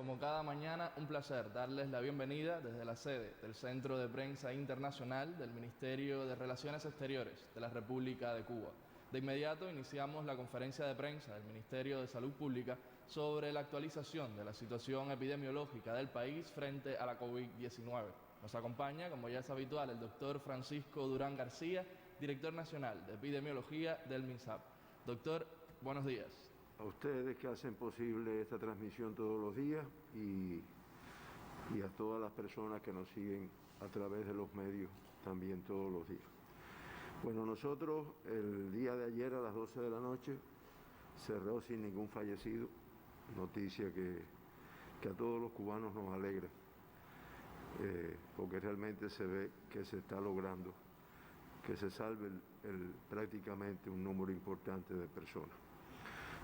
como cada mañana, un placer darles la bienvenida desde la sede del Centro de Prensa Internacional del Ministerio de Relaciones Exteriores de la República de Cuba. De inmediato iniciamos la conferencia de prensa del Ministerio de Salud Pública sobre la actualización de la situación epidemiológica del país frente a la COVID-19. Nos acompaña, como ya es habitual, el doctor Francisco Durán García, director nacional de epidemiología del MINSAP. Doctor, buenos días. A ustedes que hacen posible esta transmisión todos los días y a todas las personas que nos siguen a través de los medios también todos los días. Bueno, nosotros el día de ayer a las 12 de la noche cerró sin ningún fallecido, noticia que a todos los cubanos nos alegra, porque realmente se ve que se está logrando que se salve prácticamente un número importante de personas.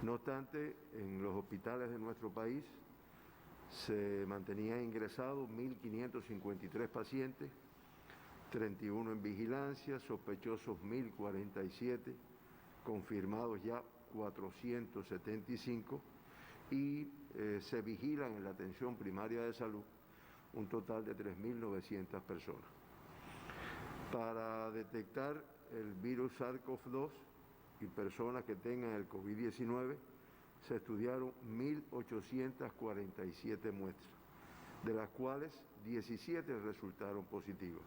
No obstante, en los hospitales de nuestro país se mantenían ingresados 1.553 pacientes, 31 en vigilancia, sospechosos 1.047, confirmados ya 475 y se vigilan en la atención primaria de salud un total de 3.900 personas. Para detectar el virus SARS-CoV-2 y personas que tengan el COVID-19, se estudiaron 1.847 muestras, de las cuales 17 resultaron positivas.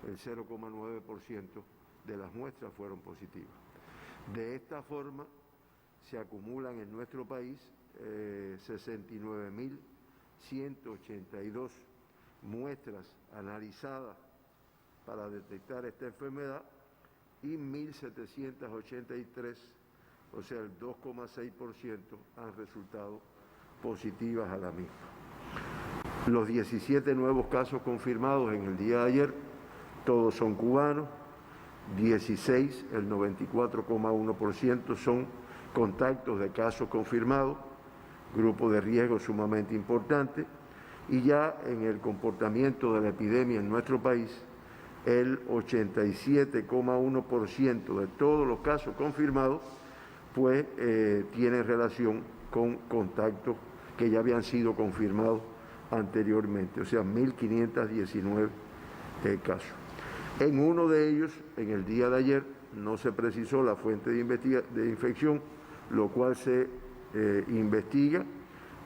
El 0,9% de las muestras fueron positivas. De esta forma, se acumulan en nuestro país 69.182 muestras analizadas para detectar esta enfermedad y 1.783, o sea el 2,6%, han resultado positivas a la misma. Los 17 nuevos casos confirmados en el día de ayer, todos son cubanos, 16, el 94,1% son contactos de casos confirmados, grupo de riesgo sumamente importante, y ya en el comportamiento de la epidemia en nuestro país, el 87,1% de todos los casos confirmados pues tienen relación con contactos que ya habían sido confirmados anteriormente, o sea, 1.519 casos. En uno de ellos, en el día de ayer, no se precisó la fuente de infección, lo cual se investiga,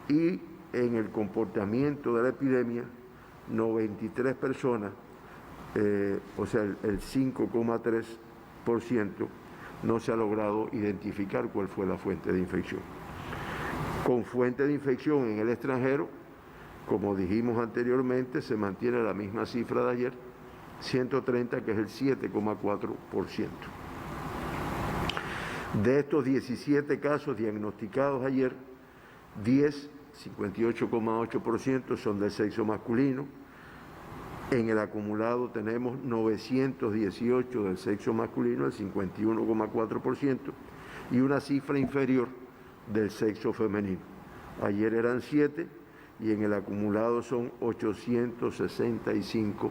y en el comportamiento de la epidemia, 93 personas, o sea, el 5,3%, no se ha logrado identificar cuál fue la fuente de infección. Con fuente de infección en el extranjero, como dijimos anteriormente, se mantiene la misma cifra de ayer, 130, que es el 7,4%. De estos 17 casos diagnosticados ayer, 10, 58,8%, son del sexo masculino. En el acumulado tenemos 918 del sexo masculino, el 51,4%, y una cifra inferior del sexo femenino. Ayer eran 7 y en el acumulado son 865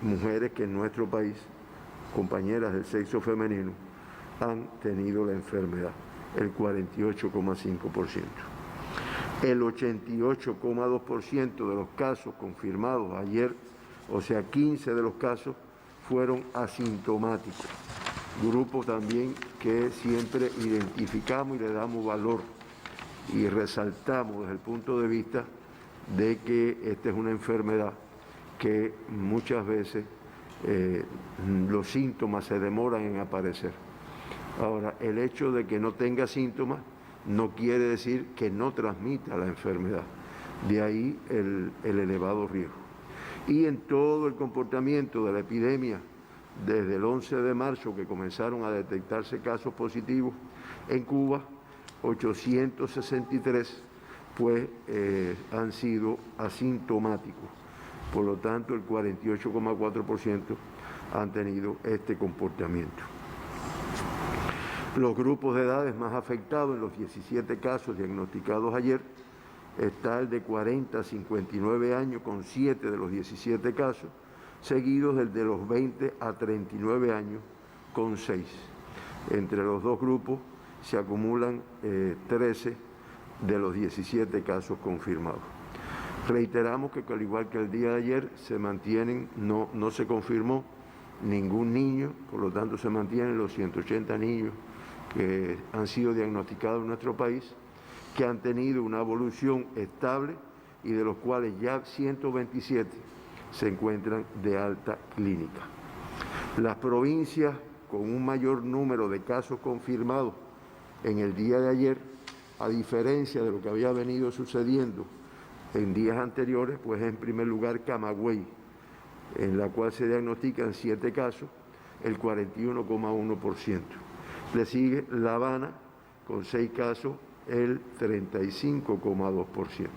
mujeres que en nuestro país, compañeras del sexo femenino, han tenido la enfermedad, el 48,5%. El 88,2% de los casos confirmados ayer, o sea, 15 de los casos, fueron asintomáticos. Grupo también que siempre identificamos y le damos valor y resaltamos desde el punto de vista de que esta es una enfermedad que muchas veces los síntomas se demoran en aparecer. Ahora, el hecho de que no tenga síntomas no quiere decir que no transmita la enfermedad, de ahí el elevado riesgo. Y en todo el comportamiento de la epidemia, desde el 11 de marzo que comenzaron a detectarse casos positivos en Cuba, 863 pues han sido asintomáticos, por lo tanto el 48,4% han tenido este comportamiento. Los grupos de edades más afectados en los 17 casos diagnosticados ayer está el de 40 a 59 años con 7 de los 17 casos, seguidos del de los 20 a 39 años con 6. Entre los dos grupos se acumulan 13 de los 17 casos confirmados. Reiteramos que al igual que el día de ayer se mantienen, no se confirmó ningún niño, por lo tanto se mantienen los 180 niños que han sido diagnosticados en nuestro país, que han tenido una evolución estable y de los cuales ya 127 se encuentran de alta clínica. Las provincias con un mayor número de casos confirmados en el día de ayer, a diferencia de lo que había venido sucediendo en días anteriores, pues en primer lugar Camagüey, en la cual se diagnostican 7 casos, el 41,1%. Le sigue La Habana con 6 casos, el 35,2%.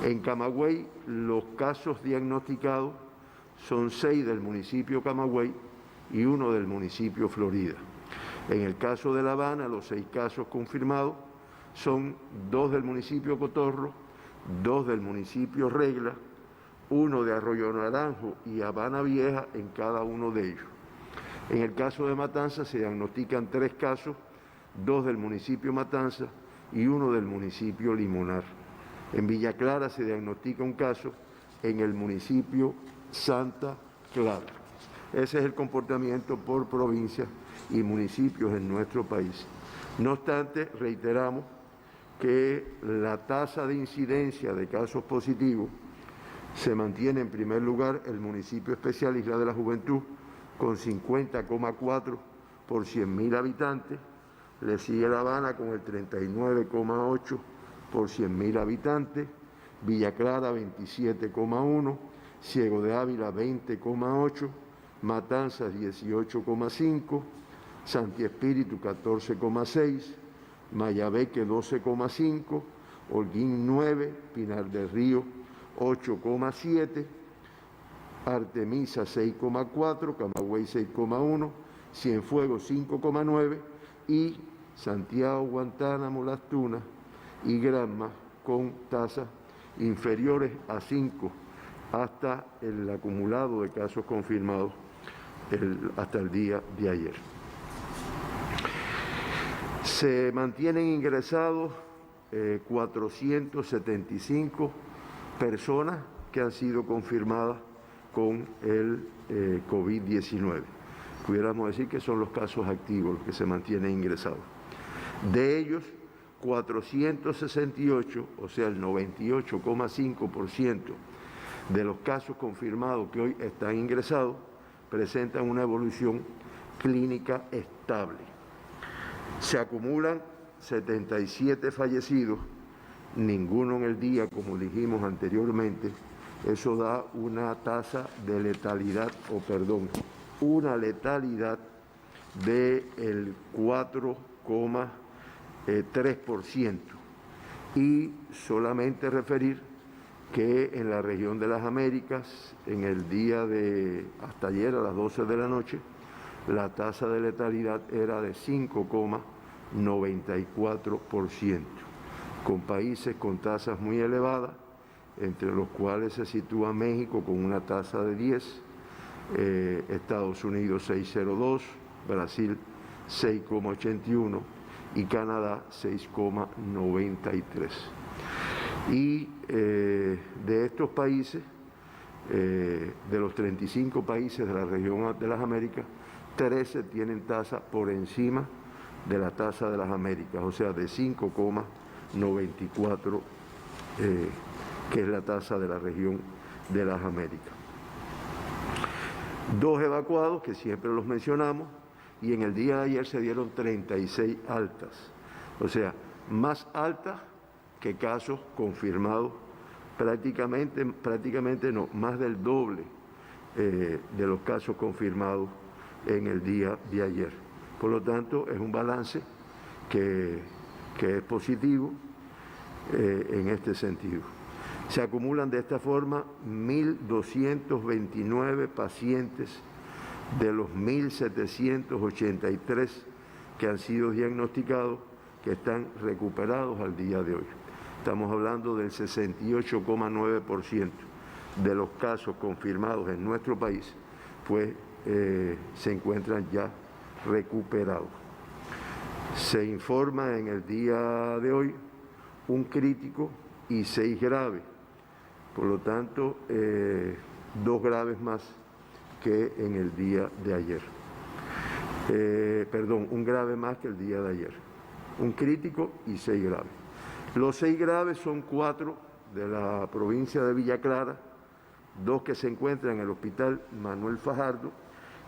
En Camagüey los casos diagnosticados son 6 del municipio Camagüey y 1 del municipio Florida. En el caso de La Habana, los 6 casos confirmados son 2 del municipio Cotorro, 2 del municipio Regla, 1 de Arroyo Naranjo y Habana Vieja en cada uno de ellos. En el caso de Matanza se diagnostican 3 casos, 2 del municipio Matanza y 1 del municipio Limonar. En Villa Clara se diagnostica un caso en el municipio Santa Clara. Ese es el comportamiento por provincias y municipios en nuestro país. No obstante, reiteramos que la tasa de incidencia de casos positivos se mantiene en primer lugar el municipio especial Isla de la Juventud con 50,4 por 100.000 habitantes, le sigue La Habana con el 39,8 por 100.000 habitantes, Villa Clara 27,1, Ciego de Ávila 20,8, Matanzas 18,5, Santi Espíritu 14,6, Mayabeque 12,5, Holguín 9, Pinar del Río 8,7, Artemisa 6,4, Camagüey 6,1, Cienfuegos 5,9 y Santiago, Guantánamo, Las Tunas y Granma con tasas inferiores a 5 hasta el acumulado de casos confirmados hasta el día de ayer. Se mantienen ingresados 475 personas que han sido confirmadas con el COVID-19. Pudiéramos decir que son los casos activos los que se mantienen ingresados. De ellos, 468, o sea, el 98,5% de los casos confirmados que hoy están ingresados, presentan una evolución clínica estable. Se acumulan 77 fallecidos, ninguno en el día, como dijimos anteriormente. Eso da una tasa de letalidad, una letalidad del 4,3%. Y solamente referir que en la región de las Américas, en el día de hasta ayer a las 12 de la noche, la tasa de letalidad era de 5,94%, con países con tasas muy elevadas, entre los cuales se sitúa México con una tasa de 10, Estados Unidos 6,02, Brasil 6,81 y Canadá 6,93. Y de estos países, de los 35 países de la región de las Américas, 13 tienen tasa por encima de la tasa de las Américas, o sea, de 5,94, que es la tasa de la región de las Américas. 2 evacuados, que siempre los mencionamos, y en el día de ayer se dieron 36 altas, o sea, más altas que casos confirmados, prácticamente no, más del doble de los casos confirmados en el día de ayer. Por lo tanto, es un balance que es positivo en este sentido. Se acumulan de esta forma 1.229 pacientes de los 1.783 que han sido diagnosticados, que están recuperados al día de hoy. Estamos hablando del 68,9% de los casos confirmados en nuestro país, pues se encuentran ya recuperados. Se informa en el día de hoy un crítico y 6 graves. Por lo tanto, 2 graves más que en el día de ayer. Un grave más que el día de ayer. Un crítico y 6 graves. Los 6 graves son 4 de la provincia de Villa Clara, 2 que se encuentran en el Hospital Manuel Fajardo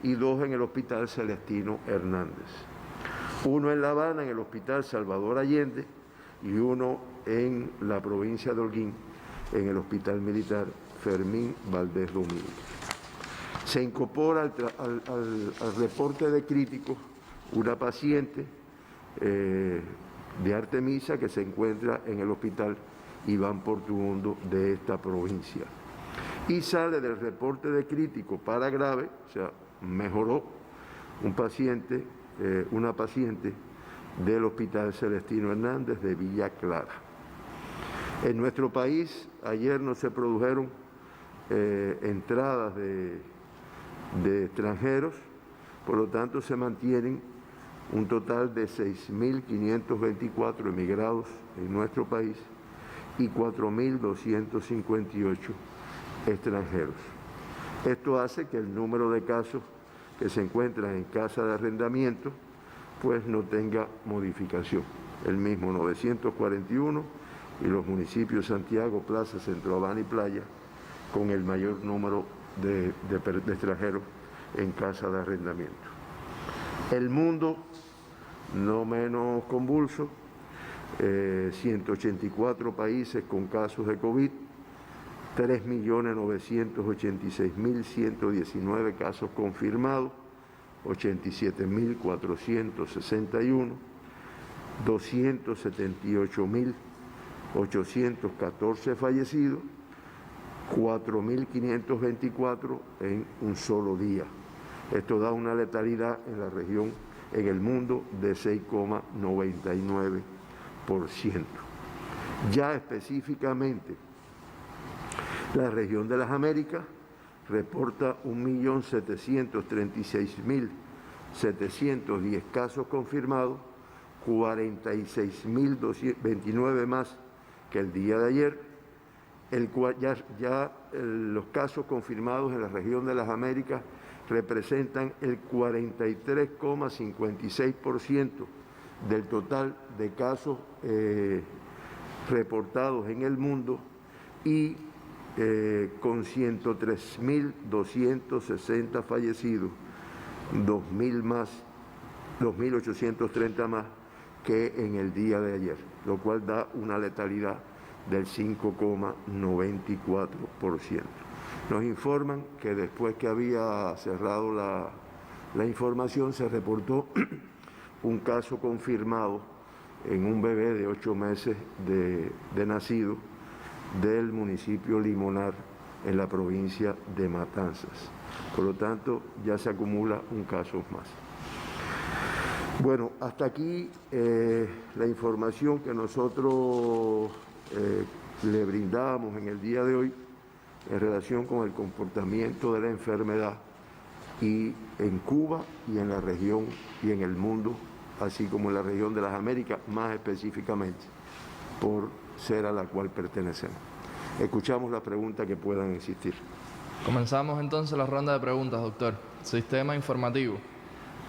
y 2 en el Hospital Celestino Hernández. 1 en La Habana, en el Hospital Salvador Allende, y 1 en la provincia de Holguín, en el Hospital Militar Fermín Valdés Domínguez. Se incorpora al reporte de críticos una paciente de Artemisa que se encuentra en el Hospital Iván Portuondo de esta provincia. Y sale del reporte de crítico para grave, o sea, mejoró una paciente del Hospital Celestino Hernández de Villa Clara. En nuestro país ayer no se produjeron entradas de extranjeros, por lo tanto se mantienen un total de 6.524 emigrados en nuestro país y 4.258 extranjeros. Esto hace que el número de casos que se encuentran en casa de arrendamiento pues no tenga modificación. El mismo 941 y los municipios Santiago, Plaza, Centro Habana y Playa con el mayor número de extranjeros en casa de arrendamiento. El mundo no menos convulso, 184 países con casos de COVID, 3.986.119 casos confirmados, 87.461, 278.814 fallecidos, 4.524 en un solo día. Esto da una letalidad en la región, en el mundo, de 6,99%. Ya específicamente, la región de las Américas reporta 1.736.710 casos confirmados, 46.029 más que el día de ayer, los casos confirmados en la región de las Américas representan el 43,56% del total de casos reportados en el mundo y con 103.260 fallecidos, 2.830 más que en el día de ayer, lo cual da una letalidad del 5,94%. Nos informan que después que había cerrado la información se reportó un caso confirmado en un bebé de 8 meses de nacido del municipio Limonar en la provincia de Matanzas. Por lo tanto, ya se acumula un caso más. Bueno, hasta aquí la información que nosotros le brindamos en el día de hoy en relación con el comportamiento de la enfermedad y en Cuba y en la región y en el mundo, así como en la región de las Américas, más específicamente, por ser a la cual pertenecemos. Escuchamos las preguntas que puedan existir. Comenzamos entonces la ronda de preguntas, doctor. Sistema informativo.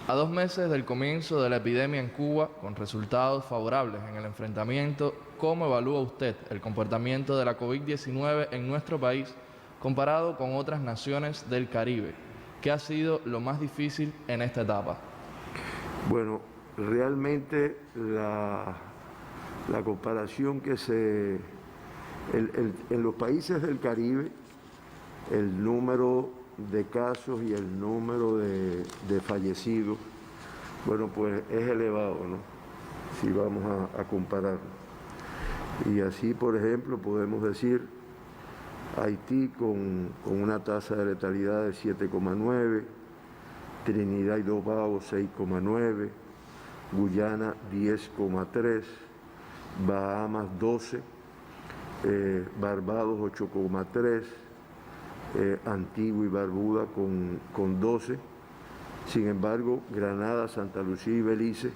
A 2 meses del comienzo de la epidemia en Cuba, con resultados favorables en el enfrentamiento, ¿cómo evalúa usted el comportamiento de la COVID-19 en nuestro país comparado con otras naciones del Caribe? ¿Qué ha sido lo más difícil en esta etapa? Bueno, realmente la comparación que en los países del Caribe, el número de casos y el número de fallecidos, bueno, pues es elevado, ¿no? Si vamos a compararlo. Y así, por ejemplo, podemos decir Haití con una tasa de letalidad de 7,9, Trinidad y Tobago 6,9, Guyana 10,3, Bahamas 12, Barbados 8,3, Antigua y Barbuda con 12. Sin embargo, Granada, Santa Lucía y Belice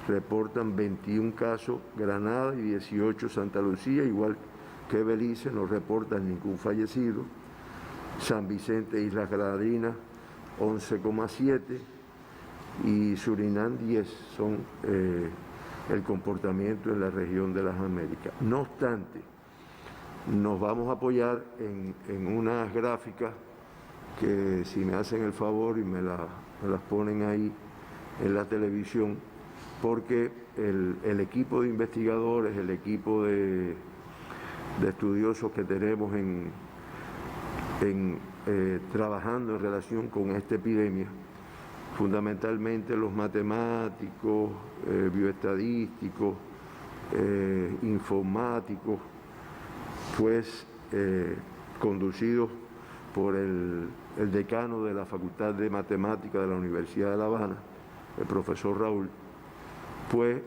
reportan 21 casos Granada y 18 Santa Lucía, igual que Belice, no reportan ningún fallecido. San Vicente, Islas Granadinas, 11,7 y Surinam 10 son el comportamiento en la región de las Américas. No obstante, nos vamos a apoyar en unas gráficas que, si me hacen el favor y me las ponen ahí en la televisión, porque el equipo de investigadores, el equipo de estudiosos que tenemos trabajando en relación con esta epidemia, fundamentalmente los matemáticos, bioestadísticos, informáticos, pues conducidos por el decano de la Facultad de Matemáticas de la Universidad de La Habana, el profesor Raúl, pues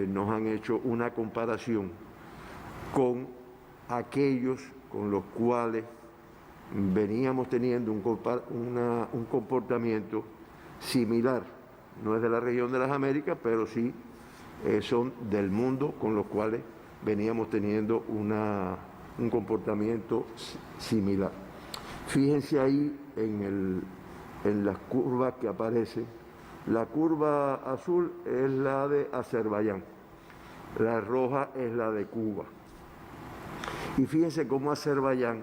nos han hecho una comparación con aquellos con los cuales veníamos teniendo un comportamiento similar. No es de la región de las Américas, pero sí son del mundo con los cuales veníamos teniendo un comportamiento similar. Fíjense ahí en las curvas que aparecen. La curva azul es la de Azerbaiyán, la roja es la de Cuba. Y fíjense cómo Azerbaiyán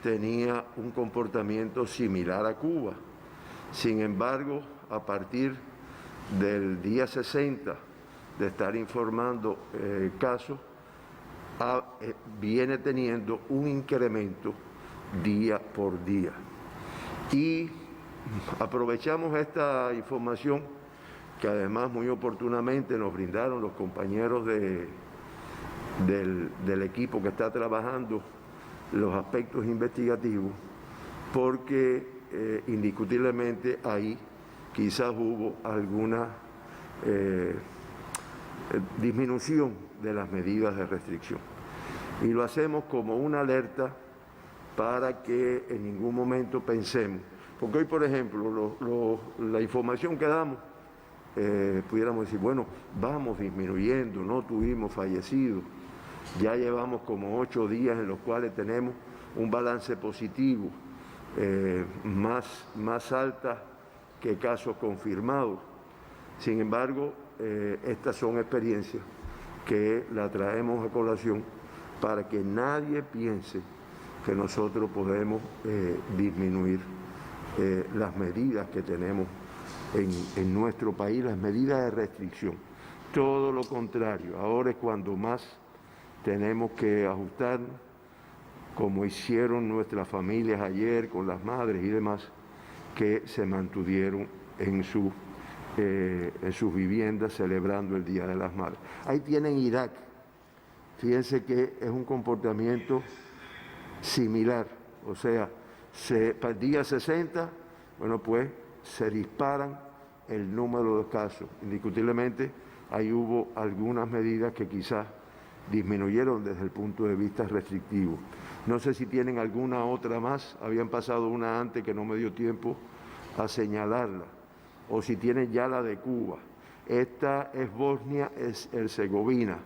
tenía un comportamiento similar a Cuba. Sin embargo, a partir del día 60 de estar informando casos, viene teniendo un incremento día por día. Y aprovechamos esta información que además muy oportunamente nos brindaron los compañeros del equipo que está trabajando los aspectos investigativos, porque indiscutiblemente ahí quizás hubo alguna disminución de las medidas de restricción. Y lo hacemos como una alerta para que en ningún momento pensemos, porque hoy, por ejemplo, la información que damos, pudiéramos decir, bueno, vamos disminuyendo, no tuvimos fallecidos, ya llevamos como 8 días en los cuales tenemos un balance positivo, más alta que casos confirmados. Sin embargo, estas son experiencias que la traemos a colación para que nadie piense que nosotros podemos disminuir las medidas que tenemos en nuestro país, las medidas de restricción. Todo lo contrario, ahora es cuando más tenemos que ajustarnos, como hicieron nuestras familias ayer con las madres y demás, que se mantuvieron en sus viviendas celebrando el Día de las Madres. Ahí tienen Irak. Fíjense que es un comportamiento similar, o sea, para el día 60, bueno, pues se disparan el número de casos. Indiscutiblemente, ahí hubo algunas medidas que quizás disminuyeron desde el punto de vista restrictivo. No sé si tienen alguna otra más, habían pasado una antes que no me dio tiempo a señalarla, o si tienen ya la de Cuba. Esta es Bosnia-Herzegovina,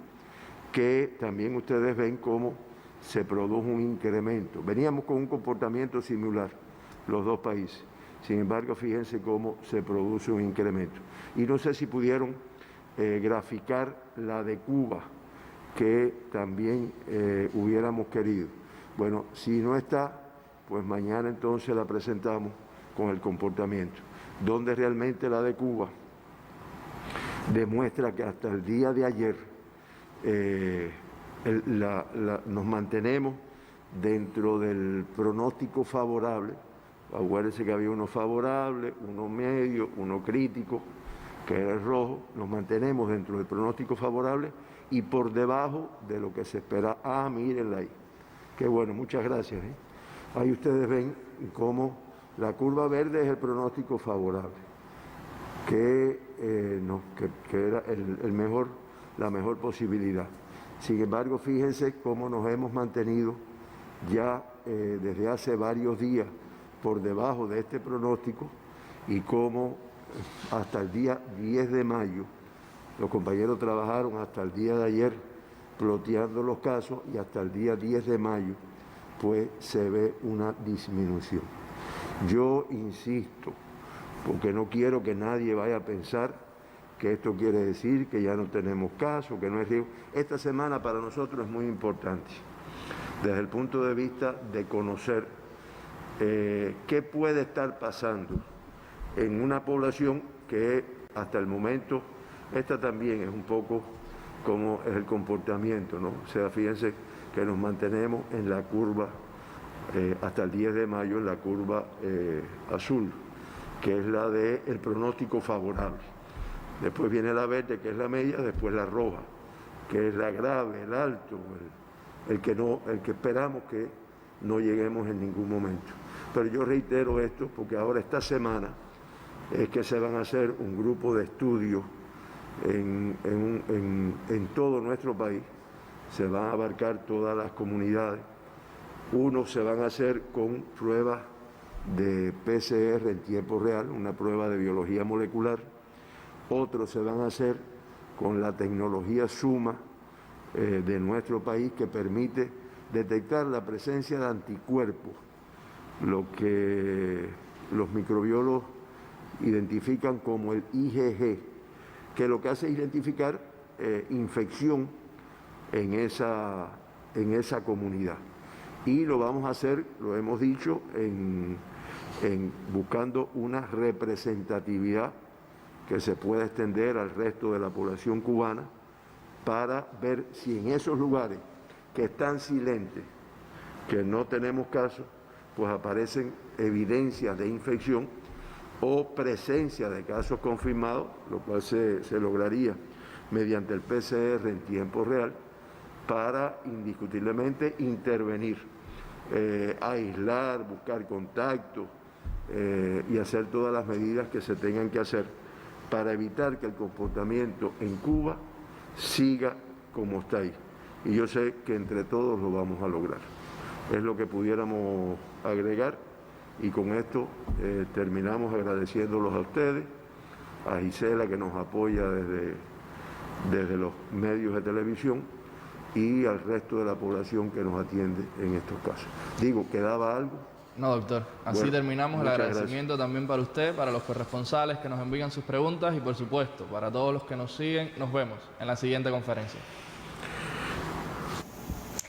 que también ustedes ven cómo se produjo un incremento. Veníamos con un comportamiento similar, los dos países. Sin embargo, fíjense cómo se produce un incremento. Y no sé si pudieron graficar la de Cuba, que también hubiéramos querido. Bueno, si no está, pues mañana entonces la presentamos con el comportamiento, donde realmente la de Cuba demuestra que hasta el día de ayer nos mantenemos dentro del pronóstico favorable. Acuérdense que había uno favorable, uno medio, uno crítico, que era el rojo. Nos mantenemos dentro del pronóstico favorable y por debajo de lo que se espera. Ah, mírenla ahí. Qué bueno, muchas gracias. Ahí ustedes ven cómo la curva verde es el pronóstico favorable, que era la mejor posibilidad. Sin embargo, fíjense cómo nos hemos mantenido ya desde hace varios días por debajo de este pronóstico y cómo hasta el día 10 de mayo Los compañeros trabajaron hasta el día de ayer ploteando los casos y hasta el día 10 de mayo pues se ve una disminución. Yo insisto, porque no quiero que nadie vaya a pensar que esto quiere decir que ya no tenemos casos, que no es riesgo. Esta semana para nosotros es muy importante, desde el punto de vista de conocer qué puede estar pasando en una población que hasta el momento, esta también es un poco como es el comportamiento, ¿no? O sea, fíjense que nos mantenemos en la curva, hasta el 10 de mayo, en la curva azul, que es la del pronóstico favorable. Después viene la verde, que es la media, después la roja, que es la grave, el alto, el que esperamos que no lleguemos en ningún momento. Pero yo reitero esto porque ahora esta semana es que se van a hacer un grupo de estudios en todo nuestro país. Se van a abarcar todas las comunidades. Unos se van a hacer con pruebas de PCR en tiempo real, una prueba de biología molecular. Otros se van a hacer con la tecnología Suma de nuestro país, que permite detectar la presencia de anticuerpos, lo que los microbiólogos identifican como el IgG, que lo que hace es identificar infección en esa comunidad. Y lo vamos a hacer, lo hemos dicho, buscando una representatividad que se pueda extender al resto de la población cubana, para ver si en esos lugares que están silentes, que no tenemos casos, pues aparecen evidencias de infección o presencia de casos confirmados, lo cual se lograría mediante el PCR en tiempo real, para indiscutiblemente intervenir, aislar, buscar contactos y hacer todas las medidas que se tengan que hacer para evitar que el comportamiento en Cuba siga como está ahí. Y yo sé que entre todos lo vamos a lograr. Es lo que pudiéramos agregar, y con esto terminamos agradeciéndolos a ustedes, a Gisela, que nos apoya desde los medios de televisión, y al resto de la población que nos atiende en estos casos. Digo, ¿quedaba algo? No, doctor. Así Bueno, terminamos. El agradecimiento gracias también para usted, para los corresponsales que nos envían sus preguntas y, por supuesto, para todos los que nos siguen. Nos vemos en la siguiente conferencia.